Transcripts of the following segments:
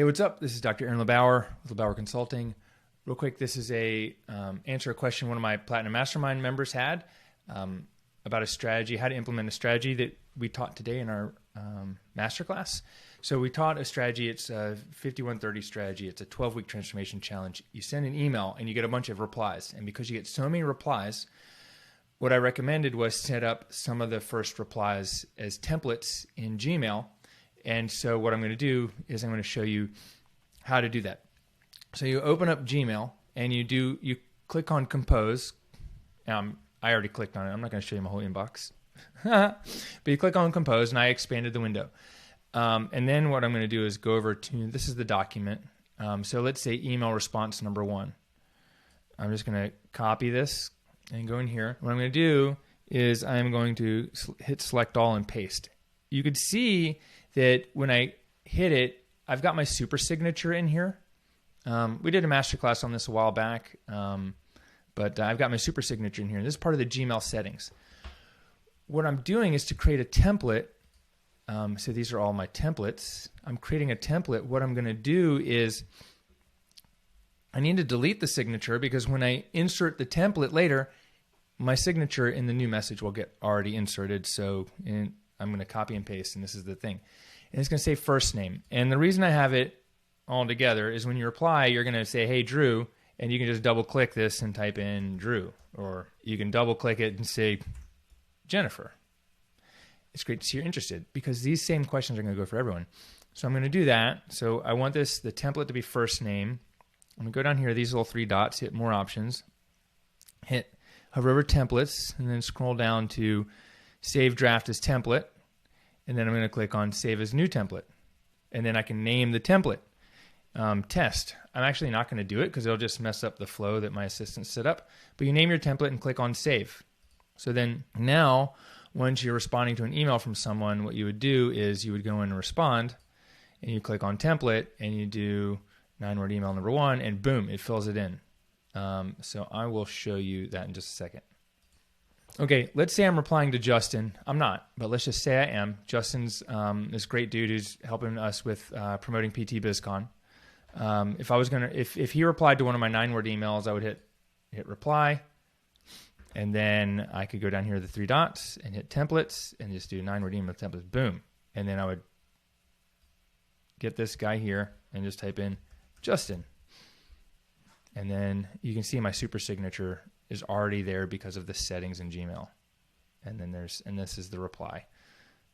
Hey, what's up? This is Dr. Aaron LeBauer with LeBauer Consulting. Real quick, this is answer a question one of my Platinum Mastermind members had about a strategy, how to implement a strategy that we taught today in our masterclass. So we taught a strategy. It's a 5130 strategy. It's a 12-week transformation challenge. You send an email and you get a bunch of replies. And because you get so many replies, what I recommended was set up some of the first replies as templates in Gmail. And so what I'm going to do is I'm going to show you how to do that. So you open up Gmail and you click on Compose. I already clicked on it. I'm not going to show you my whole inbox. But you click on Compose and I expanded the window. And then what I'm going to do is go over to, this is the document. So let's say email response number 1. I'm just going to copy this and go in here. What I'm going to do is I'm going to hit select all and paste. You could see that when I hit it, I've got my super signature in here. We did a masterclass on this a while back, but I've got my super signature in here. This is part of the Gmail settings. What I'm doing is to create a template. So these are all my templates. I'm creating a template. What I'm going to do is I need to delete the signature because when I insert the template later, my signature in the new message will get already inserted. So I'm going to copy and paste, and this is the thing. And it's going to say first name. And the reason I have it all together is when you reply, you're going to say, hey, Drew, and you can just double click this and type in Drew. Or you can double click it and say Jennifer. It's great to see you're interested because these same questions are going to go for everyone. So I'm going to do that. So I want the template to be first name. I'm going to go down here, these little 3 dots, hit more options, hover over templates, and then scroll down to save draft as template. And then I'm going to click on save as new template. And then I can name the template. Test. I'm actually not going to do it because it'll just mess up the flow that my assistant set up. But you name your template and click on save. So then now, once you're responding to an email from someone, what you would do is you would go in and respond, and you click on template, and you do 9-word email number 1, and boom, it fills it in. So I will show you that in just a second. Okay, let's say I'm replying to Justin. I'm not, but let's just say I am. Justin's this great dude who's helping us with promoting PT BizCon. If he replied to one of my 9-word emails, I would hit reply, and then I could go down here to the 3 dots and hit templates and just do 9-word email templates. Boom, and then I would get this guy here and just type in Justin, and then you can see my super signature is already there because of the settings in Gmail. And then this is the reply.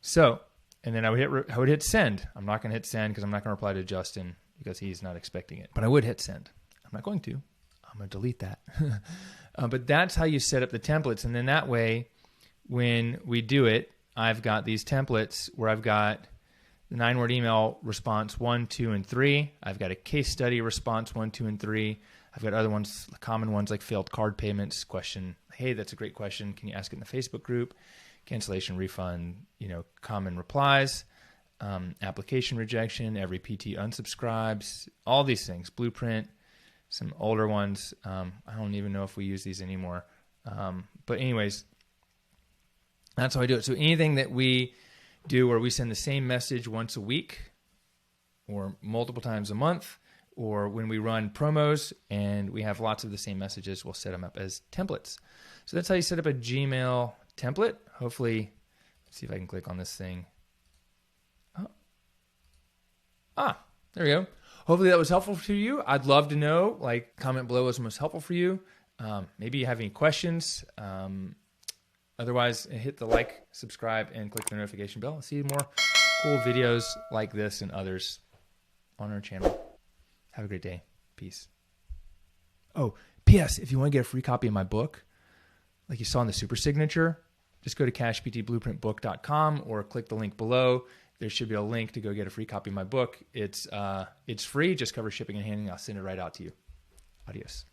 So, and then I would hit send. I'm not going to hit send because I'm not going to reply to Justin because he's not expecting it. But I would hit send. I'm not going to. I'm going to delete that. But that's how you set up the templates. And then that way, when we do it, I've got these templates where I've got the 9-word email response 1, 2, and 3. I've got a case study response 1, 2, and 3. I've got other ones, common ones like failed card payments question. Hey, that's a great question. Can you ask it in the Facebook group? Cancellation, refund, common replies, application rejection, every PT unsubscribes, all these things, blueprint, some older ones. I don't even know if we use these anymore. But anyways, that's how I do it. So anything that we do where we send the same message once a week or multiple times a month, or when we run promos and we have lots of the same messages, we'll set them up as templates. So that's how you set up a Gmail template. Hopefully, let's see if I can click on this thing. There we go. Hopefully that was helpful to you. I'd love to know, comment below what's most helpful for you. Maybe you have any questions. Otherwise, hit the like, subscribe, and click the notification bell. I'll see more cool videos like this and others on our channel. Have a great day. Peace. Oh, P.S. If you want to get a free copy of my book, like you saw in the super signature, just go to CashPTBlueprintBook.com or click the link below. There should be a link to go get a free copy of my book. It's free. Just cover shipping and handling. I'll send it right out to you. Adios.